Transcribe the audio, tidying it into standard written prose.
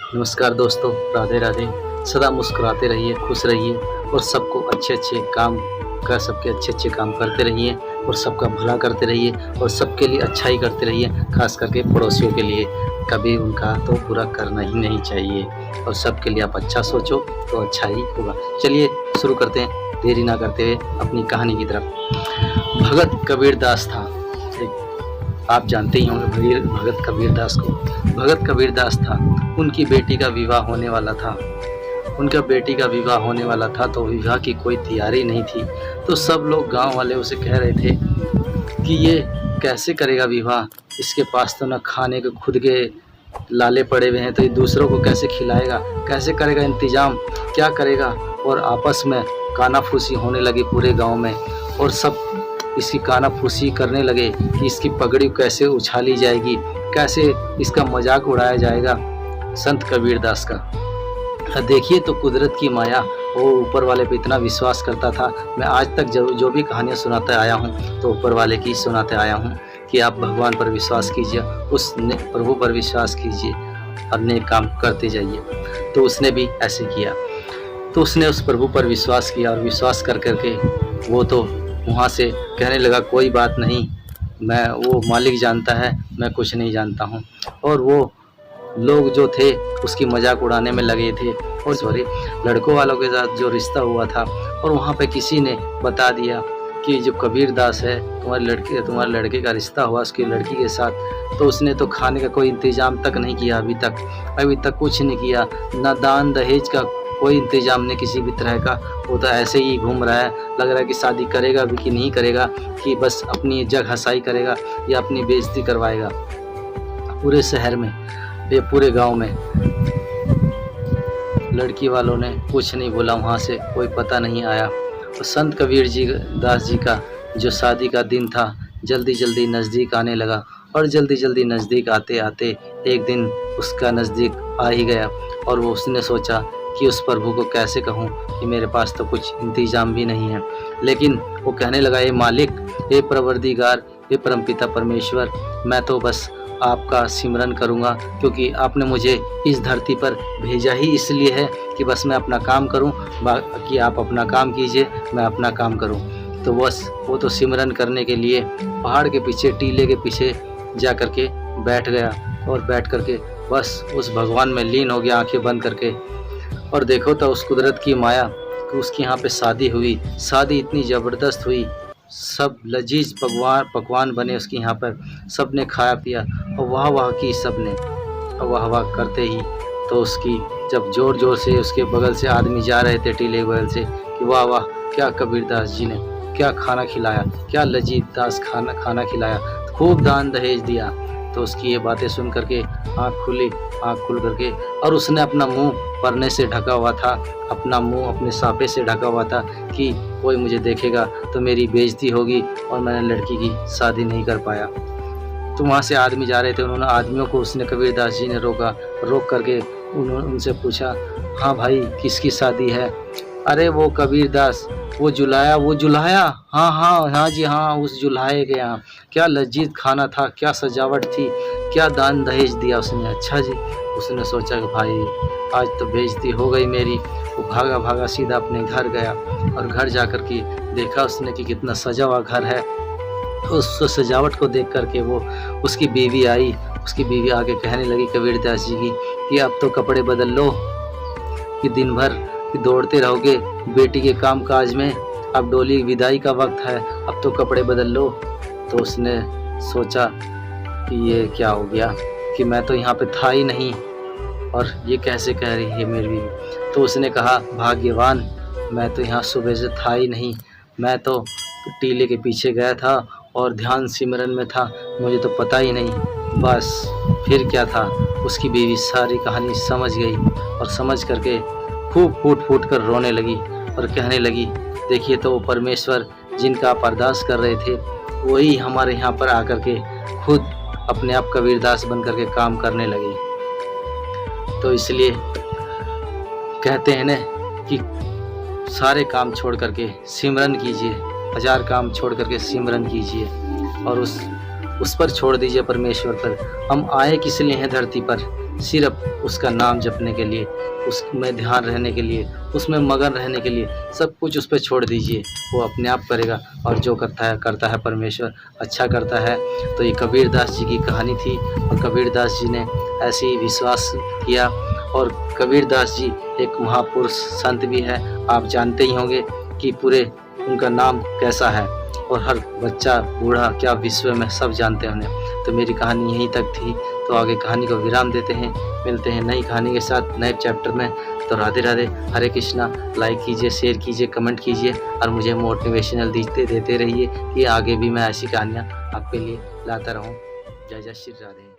नमस्कार दोस्तों, राधे राधे। सदा मुस्कुराते रहिए, खुश रहिए और सबको अच्छे-अच्छे काम सबके अच्छे-अच्छे काम करते रहिए और सबका भला करते रहिए और सबके लिए अच्छाई करते रहिए, ख़ास करके पड़ोसियों के लिए। कभी उनका तो बुरा करना ही नहीं चाहिए और सबके लिए आप अच्छा सोचो तो अच्छा ही होगा। चलिए शुरू करते हैं, देरी ना करते हुए अपनी कहानी की तरफ। भगत कबीरदास था। आप जानते ही होंगे भगत कबीरदास को। भगत कबीरदास था, उनकी बेटी का विवाह होने वाला था। उनका बेटी का विवाह होने वाला था तो विवाह की कोई तैयारी नहीं थी। तो सब लोग गांव वाले उसे कह रहे थे कि ये कैसे करेगा विवाह, इसके पास तो न खाने के खुद के लाले पड़े हुए हैं, तो ये दूसरों को कैसे खिलाएगा, कैसे करेगा इंतज़ाम, क्या करेगा। और आपस में कानाफूसी होने लगी पूरे गांव में और सब इसकी कानाफूसी करने लगे कि इसकी पगड़ी कैसे उछाली जाएगी, कैसे इसका मजाक उड़ाया जाएगा संत कबीरदास का। देखिए तो कुदरत की माया, वो ऊपर वाले पे इतना विश्वास करता था। मैं आज तक जो भी कहानियाँ सुनाते आया हूँ तो ऊपर वाले की सुनाते आया हूँ कि आप भगवान पर विश्वास कीजिए, उस प्रभु पर विश्वास कीजिए और नेक काम करते जाइए। तो उसने भी ऐसे किया। तो उसने उस प्रभु पर विश्वास किया और विश्वास कर करके वो तो वहाँ से कहने लगा कोई बात नहीं, मैं वो मालिक जानता है, मैं कुछ नहीं जानता हूँ। और वो लोग जो थे उसकी मजाक उड़ाने में लगे थे और लड़कों वालों के साथ जो रिश्ता हुआ था, और वहाँ पे किसी ने बता दिया कि जो कबीरदास है तुम्हारे लड़के का रिश्ता हुआ उसकी लड़की के साथ। तो उसने तो खाने का कोई इंतज़ाम तक नहीं किया, अभी तक कुछ नहीं किया, ना दान दहेज का कोई इंतज़ाम नहीं किसी भी तरह का। वो तो ऐसे ही घूम रहा है, लग रहा है कि शादी करेगा भी कि नहीं करेगा, कि बस अपनी जग हंसाई करेगा या अपनी बेइज्जती करवाएगा पूरे शहर में, ये पूरे गांव में। लड़की वालों ने कुछ नहीं बोला, वहाँ से कोई पता नहीं आया। और संत कबीर जी दास जी का जो शादी का दिन था जल्दी जल्दी नज़दीक आने लगा और जल्दी जल्दी नज़दीक आते आते एक दिन उसका नज़दीक आ ही गया। और वो उसने सोचा कि उस प्रभु को कैसे कहूँ कि मेरे पास तो कुछ इंतज़ाम भी नहीं है। लेकिन वो कहने लगा, ये मालिक, ये परवरदिगार, ये परमपिता परमेश्वर, मैं तो बस आपका सिमरन करूंगा, क्योंकि आपने मुझे इस धरती पर भेजा ही इसलिए है कि बस मैं अपना काम करूं, बाकी आप अपना काम कीजिए, मैं अपना काम करूं। तो बस वो तो सिमरन करने के लिए पहाड़ के पीछे, टीले के पीछे जा कर के बैठ गया और बैठ कर के बस उस भगवान में लीन हो गया, आंखें बंद करके। और देखो तो उस कुदरत की माया कि उसकी यहाँ पे शादी हुई। शादी इतनी ज़बरदस्त हुई, सब लजीज पकवान बने उसकी यहाँ पर, सब ने खाया पिया और वाह वाह की सब ने। और वाह वाह करते ही तो उसकी जब ज़ोर ज़ोर से उसके बगल से आदमी जा रहे थे टीले के बगल से कि वाह वाह, क्या कबीरदास जी ने क्या खाना खिलाया, क्या लजीदास खाना खिलाया, खूब दान दहेज दिया। तो उसकी ये बातें सुन करके आँख खुल करके, और उसने अपना मुंह परने से ढका हुआ था, अपना मुंह अपने साफे से ढका हुआ था कि कोई मुझे देखेगा तो मेरी बेइज्जती होगी और मैंने लड़की की शादी नहीं कर पाया। तो वहाँ से आदमी जा रहे थे, उन्होंने आदमियों को उसने कबीरदास जी ने रोक करके उन्होंने उनसे पूछा, हाँ भाई किसकी शादी है? अरे वो कबीरदास, वो जुल्हाया, हाँ जी हाँ, उस जुल्हाए के यहाँ क्या लजीज खाना था, क्या सजावट थी, क्या दान दहेज दिया उसने। अच्छा जी। उसने सोचा कि भाई आज तो बेइज्जती हो गई मेरी। वो भागा सीधा अपने घर गया और घर जा कर के देखा उसने कि कितना सजा हुआ घर है। उस सजावट को देख करके वो उसकी बीवी आई, उसकी बीवी आके कहने लगी कबीरदास जी की कि अब तो कपड़े बदल लो, कि दिन भर दौड़ते रहोगे बेटी के काम काज में, अब डोली विदाई का वक्त है, अब तो कपड़े बदल लो। तो उसने सोचा कि ये क्या हो गया कि मैं तो यहाँ पे था ही नहीं और ये कैसे कह रही है मेरी बीवी। तो उसने कहा, भाग्यवान, मैं तो यहाँ सुबह से था ही नहीं, मैं तो टीले के पीछे गया था और ध्यान सिमरन में था, मुझे तो पता ही नहीं। बस फिर क्या था, उसकी बीवी सारी कहानी समझ गई और समझ करके खूब फूट कर रोने लगी और कहने लगी, देखिए तो वो परमेश्वर जिनका आप अरदास कर रहे थे वही हमारे यहाँ पर आकर के खुद अपने आप कबीरदास बन करके काम करने लगे। तो इसलिए कहते हैं न कि सारे काम छोड़ करके सिमरन कीजिए, 1000 काम छोड़ करके सिमरन कीजिए और उस पर छोड़ दीजिए, परमेश्वर पर। हम आए किस लिए हैं धरती पर सिर्फ उसका नाम जपने के लिए, उसमें ध्यान रहने के लिए, उसमें मगन रहने के लिए सब कुछ उस पे छोड़ दीजिए, वो अपने आप करेगा। और जो करता है परमेश्वर अच्छा करता है। तो ये कबीर दास जी की कहानी थी और कबीर दास जी ने ऐसे ही विश्वास किया। और कबीर दास जी एक महापुरुष संत भी है, आप जानते ही होंगे कि पूरे उनका नाम कैसा है और हर बच्चा बूढ़ा क्या विश्व में सब जानते हैं उन्हें। तो मेरी कहानी यहीं तक थी, तो आगे कहानी को विराम देते हैं, मिलते हैं नई कहानी के साथ नए चैप्टर में। तो राधे राधे, हरे कृष्णा। लाइक कीजिए, शेयर कीजिए, कमेंट कीजिए और मुझे मोटिवेशनल देते रहिए कि आगे भी मैं ऐसी कहानियाँ आपके लिए लाता रहूँ। जय जय श्री राधे।